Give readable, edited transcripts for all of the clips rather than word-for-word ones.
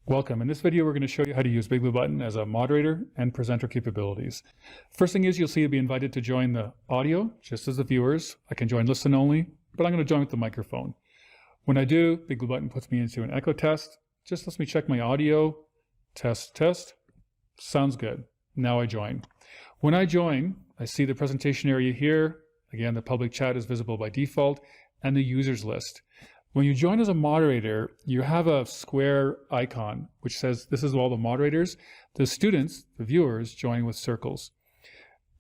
Welcome. In this video, we're going to show you how to use Big Blue Button as a moderator and presenter capabilities. First thing is you'll see you'll be invited to join the audio, just as the viewers. I can join listen only, but I'm going to join with the microphone. When I do, Big Blue Button puts me into an echo test. Just lets me check my audio. Test, test. Sounds good. Now I join. When I join, I see the presentation area here. Again, the public chat is visible by default, and the users list. When you join as a moderator, you have a square icon, which says this is all the moderators. The students, the viewers, join with circles.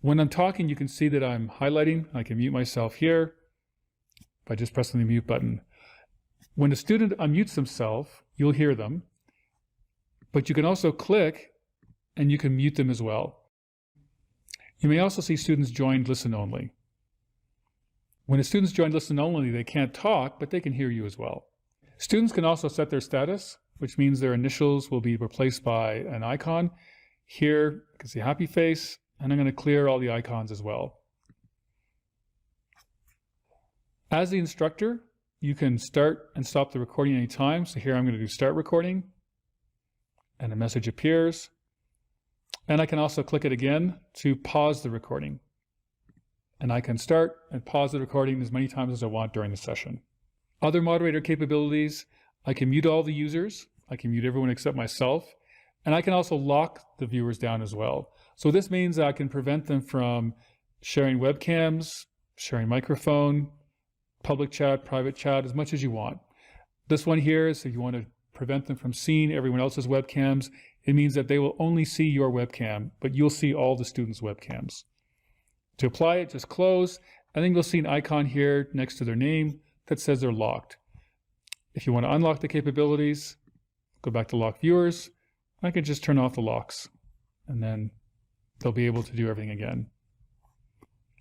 When I'm talking, you can see that I'm highlighting. I can mute myself here by just pressing the mute button. When a student unmutes themselves, you'll hear them, but you can also click and you can mute them as well. You may also see students joined listen only. When the students join listen only, they can't talk, but they can hear you as well. Students can also set their status, which means their initials will be replaced by an icon. Here, you can see happy face, and I'm going to clear all the icons as well. As the instructor, you can start and stop the recording anytime. So here I'm going to do start recording, and a message appears. And I can also click it again to pause the recording. And I can start and pause the recording as many times as I want during the session. Other moderator capabilities, I can mute all the users. I can mute everyone except myself. And I can also lock the viewers down as well. So this means I can prevent them from sharing webcams, sharing microphone, public chat, private chat, as much as you want. This one here is if you want to prevent them from seeing everyone else's webcams, it means that they will only see your webcam, but you'll see all the students' webcams. To apply it, just close, and then you'll see an icon here next to their name that says they're locked. If you want to unlock the capabilities, go back to lock viewers. I can just turn off the locks, and then they'll be able to do everything again.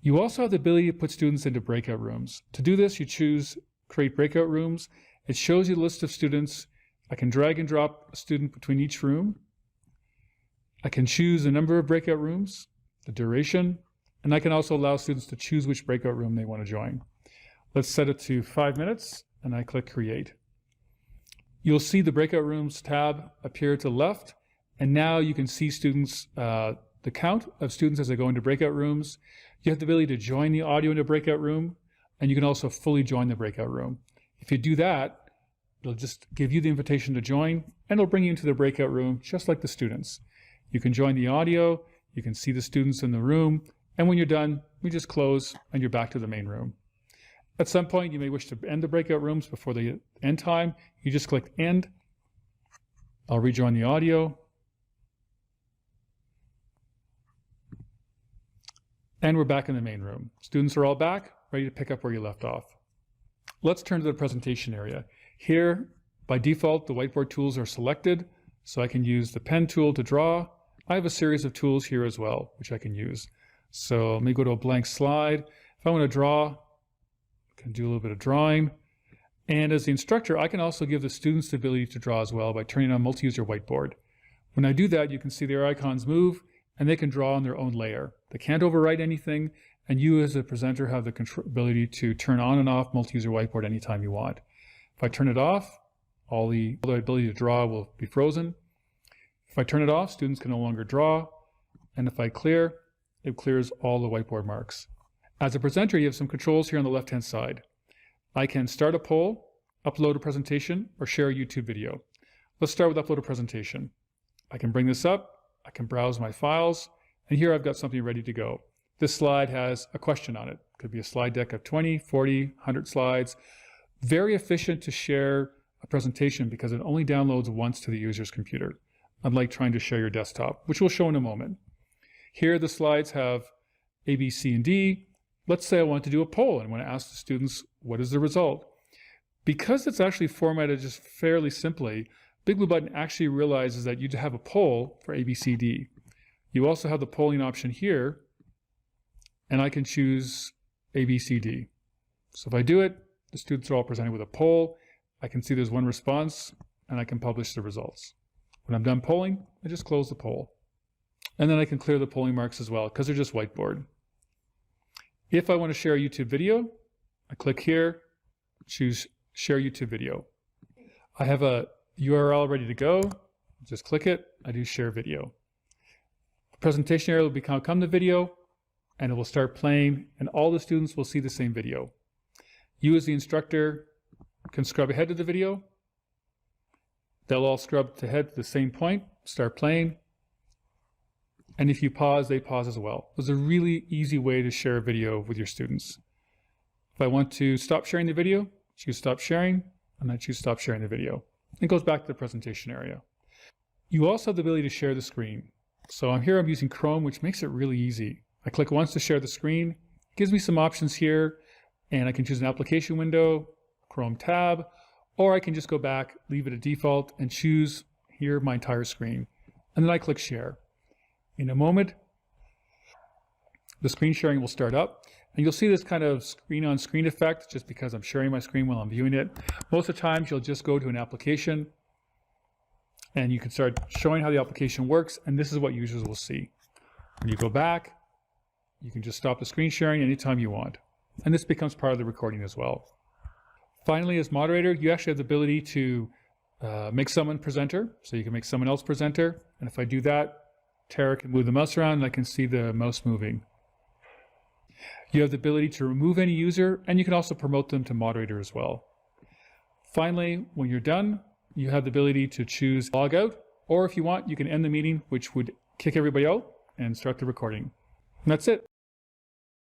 You also have the ability to put students into breakout rooms. To do this, you choose Create Breakout Rooms. It shows you the list of students. I can drag and drop a student between each room. I can choose the number of breakout rooms, the duration, and I can also allow students to choose which breakout room they want to join. Let's set it to 5 minutes, and I click Create. You'll see the Breakout Rooms tab appear to the left, and now you can see students, the count of students as they go into breakout rooms. You have the ability to join the audio in a breakout room, and you can also fully join the breakout room. If you do that, it'll just give you the invitation to join, and it'll bring you into the breakout room just like the students. You can join the audio, you can see the students in the room, and when you're done, we just close and you're back to the main room. At some point, you may wish to end the breakout rooms before the end time. You just click End. I'll rejoin the audio. And we're back in the main room. Students are all back, ready to pick up where you left off. Let's turn to the presentation area. Here, by default, the whiteboard tools are selected, so I can use the pen tool to draw. I have a series of tools here as well, which I can use. So let me go to a blank slide. If I want to draw, I can do a little bit of drawing. And as the instructor, I can also give the students the ability to draw as well by turning on multi-user whiteboard. When I do that, you can see their icons move and they can draw on their own layer. They can't overwrite anything, and you as a presenter have the ability to turn on and off multi-user whiteboard anytime you want. If I turn it off, all the ability to draw will be frozen. If I turn it off, students can no longer draw. And if I clear, it clears all the whiteboard marks. As a presenter, you have some controls here on the left-hand side. I can start a poll, upload a presentation, or share a YouTube video. Let's start with upload a presentation. I can bring this up, I can browse my files, and here I've got something ready to go. This slide has a question on it. It could be a slide deck of 20, 40, 100 slides. Very efficient to share a presentation because it only downloads once to the user's computer, unlike trying to share your desktop, which we'll show in a moment. Here the slides have A, B, C, and D. Let's say I want to do a poll and want to ask the students, what is the result? Because it's actually formatted just fairly simply, Big Blue Button actually realizes that you have a poll for A, B, C, D. You also have the polling option here, and I can choose A, B, C, D. So if I do it, the students are all presented with a poll. I can see there's one response, and I can publish the results. When I'm done polling, I just close the poll. And then I can clear the polling marks as well because they're just whiteboard. If I want to share a YouTube video, I click here, choose Share YouTube Video. I have a URL ready to go. Just click it, I do share video. The presentation area will become the video, and it will start playing, and all the students will see the same video. You as the instructor can scrub ahead to the video. They'll all scrub ahead to the same point, start playing. And if you pause, they pause as well. It's a really easy way to share a video with your students. If I want to stop sharing the video, choose stop sharing, and then choose stop sharing the video. It goes back to the presentation area. You also have the ability to share the screen. So I'm using Chrome, which makes it really easy. I click once to share the screen, it gives me some options here, and I can choose an application window, Chrome tab, or I can just go back, leave it at default, and choose here my entire screen. And then I click share. In a moment, the screen sharing will start up, and you'll see this kind of screen-on-screen effect just because I'm sharing my screen while I'm viewing it. Most of the times you'll just go to an application and you can start showing how the application works, and this is what users will see. When you go back, you can just stop the screen sharing anytime you want. And this becomes part of the recording as well. Finally, as moderator, you actually have the ability to make someone presenter, so you can make someone else presenter. And if I do that, Tara can move the mouse around and I can see the mouse moving. You have the ability to remove any user, and you can also promote them to moderator as well. Finally, when you're done, you have the ability to choose log out, or if you want, you can end the meeting, which would kick everybody out and start the recording. And that's it.